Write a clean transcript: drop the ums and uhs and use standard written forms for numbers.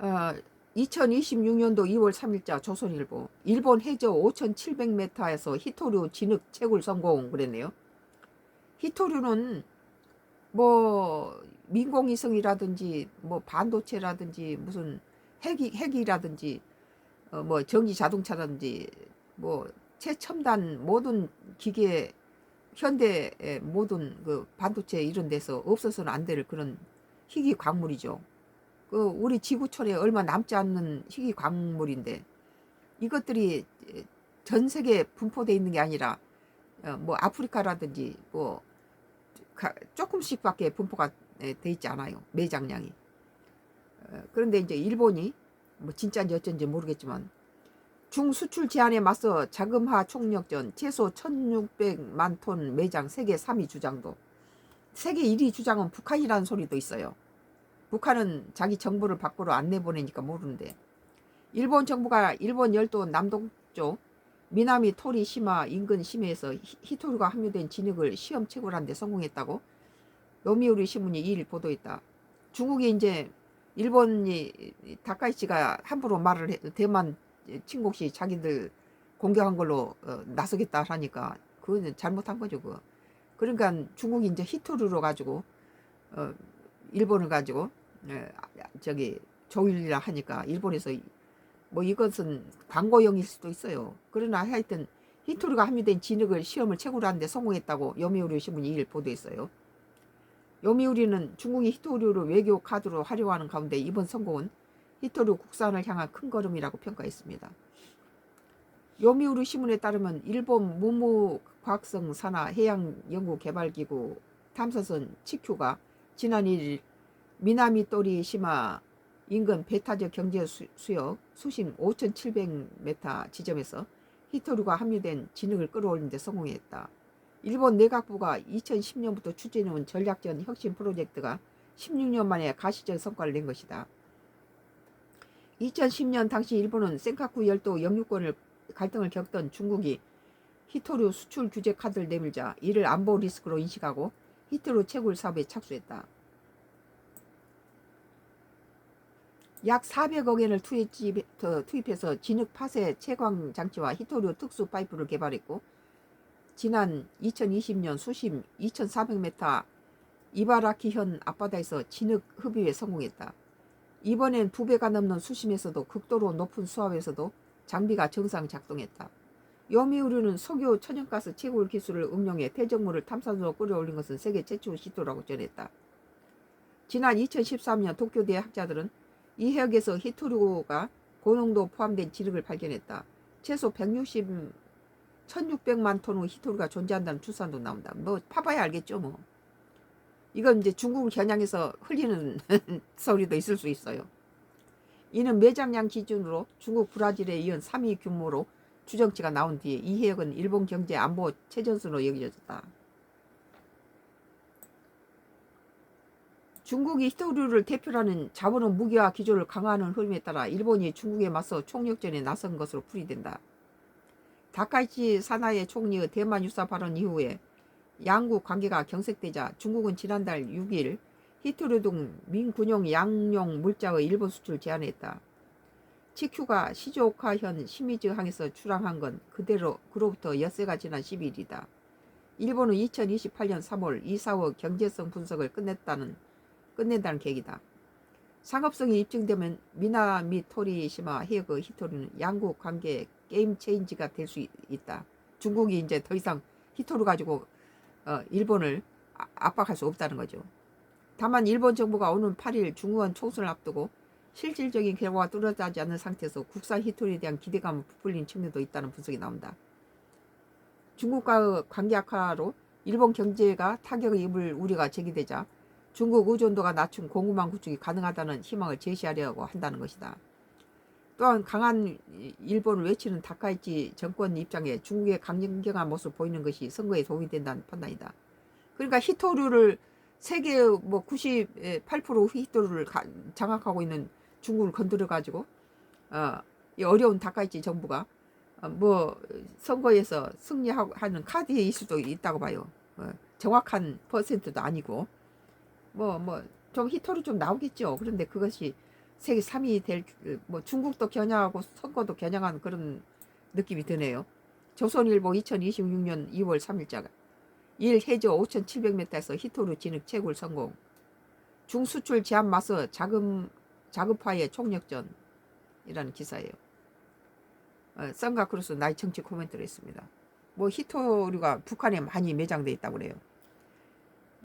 어, 2026년도 2월 3일자 조선일보. 일본 해저 5,700m에서 히토류 진흙 채굴 성공 그랬네요. 히토류는 뭐 민공위성이라든지 뭐 반도체라든지 무슨 핵이라든지 뭐 전기 자동차라든지 뭐 최첨단 모든 기계 현대의 모든 그 반도체 이런 데서 없어서는 안 될 그런 희귀 광물이죠. 그 우리 지구촌에 얼마 남지 않는 희귀 광물인데 이것들이 전 세계에 분포되어 있는 게 아니라 뭐 아프리카라든지 뭐 조금씩밖에 분포가 돼 있지 않아요. 매장량이. 그런데 이제 일본이 뭐 진짜인지 어쩐지 모르겠지만 중수출 제한에 맞서 자금화 총력전 최소 1600만 톤 매장 세계 3위 주장도. 세계 1위 주장은 북한이라는 소리도 있어요. 북한은 자기 정보를 밖으로 안 내보내니까 모르는데 일본 정부가 일본 열도 남동쪽 미나미 토리시마 인근 심해에서 히토류가 함유된 진흙을 시험 채굴하는 데 성공했다고 요미우리 신문이 2일 보도했다. 중국이 이제 일본이 다카이치가 함부로 말을 대만 침공시 자기들 공격한 걸로 나서겠다 하니까 그건 잘못한 거죠. 그거. 그러니까 중국이 이제 히토류로 가지고 어, 일본을 가지고 저기 조일이라 하니까 일본에서 뭐 이것은 광고용일 수도 있어요. 그러나 하여튼 히토류가 함유된 진흙을 시험을 채굴하는데 성공했다고 요미우리 신문이 2일 보도했어요. 요미우리는 중국이 히토류를 외교 카드로 활용하는 가운데 이번 성공은 히토류 국산을 향한 큰 걸음이라고 평가했습니다. 요미우리 신문에 따르면 일본 무무과학성 산하 해양연구개발기구 탐사선 치큐가 지난 1일 미나미토리시마 인근 배타적 경제 수역 수심 5,700m 지점에서 히토류가 함유된 진흙을 끌어올리는 데 성공했다. 일본 내각부가 2010년부터 추진해온 전략전 혁신 프로젝트가 16년 만에 가시적 성과를 낸 것이다. 2010년 당시 일본은 센카쿠 열도 영유권을 갈등을 겪던 중국이 히토류 수출 규제 카드를 내밀자 이를 안보 리스크로 인식하고 히토류 채굴 사업에 착수했다. 약 400억 엔을 투입해서 진흙 파쇄 채광 장치와 히토류 특수 파이프를 개발했고 지난 2020년 수심 2400m 이바라키현 앞바다에서 진흙 흡입에 성공했다. 이번엔 2배가 넘는 수심에서도 극도로 높은 수압에서도 장비가 정상 작동했다. 요미우리는 석유 천연가스 채굴 기술을 응용해 퇴적물을 탐사선으로 끌어올린 것은 세계 최초 시도라고 전했다. 지난 2013년 도쿄대 학자들은 이 해역에서 히토류가 고농도 포함된 진흙을 발견했다. 최소 1600만 톤의 히토류가 존재한다는 추산도 나온다. 뭐 파봐야 알겠죠 뭐. 이건 이제 중국을 겨냥해서 흘리는 소리도 있을 수 있어요. 이는 매장량 기준으로 중국, 브라질에 이은 3위 규모로 추정치가 나온 뒤에 이 해역은 일본 경제 안보 최전선으로 여겨졌다. 중국이 히토류를 대표하는 자본은 무기화 기조를 강화하는 흐름에 따라 일본이 중국에 맞서 총력전에 나선 것으로 풀이된다. 다카이치 사나이 총리의 대만 유사 발언 이후에 양국 관계가 경색되자 중국은 지난달 6일 히토류 등 민군용 양용 물자의 일본 수출 제한했다. 치큐가 시즈오카현 시미즈 항에서 출항한 건 그로부터 엿새가 지난 12일이다. 일본은 2028년 3월 이 사업 경제성 분석을 끝낸다는 계획이다. 상업성이 입증되면 미나미 토리시마 해역의 히토류는 양국 관계의 게임 체인지가 될 수 있다. 중국이 이제 더 이상 히토류 가지고 일본을 압박할 수 없다는 거죠. 다만 일본 정부가 오는 8일 중의원 총선을 앞두고 실질적인 결과가 뚜렷하지 않는 상태에서 국산 히토류에 대한 기대감을 부풀린 측면도 있다는 분석이 나온다. 중국과의 관계 악화로 일본 경제가 타격을 입을 우려가 제기되자 중국 의존도가 낮춘 공급망 구축이 가능하다는 희망을 제시하려고 한다는 것이다. 또한 강한 일본을 외치는 다카이치 정권 입장에 중국의 강경한 모습을 보이는 것이 선거에 도움이 된다는 판단이다. 그러니까 히토류를 세계 뭐 98% 히토류를 장악하고 있는 중국을 건드려 가지고 이 어려운 다카이치 정부가 뭐 선거에서 승리하는 카드일 수도 있다고 봐요. 정확한 퍼센트도 아니고 뭐 좀 히토류 좀 나오겠죠. 그런데 그것이 세계 3위 될 뭐 중국도 겨냥하고 선거도 겨냥한 그런 느낌이 드네요. 조선일보 2026년 2월 3일자가 1 해저 5,700m에서 히토르 진흙 채굴 성공. 중수출 제한 맞서 자급화의 총력전이라는 기사예요. 썬가크루스 나이 정치 코멘트를 했습니다. 뭐 히토류가 북한에 많이 매장돼 있다고 그래요.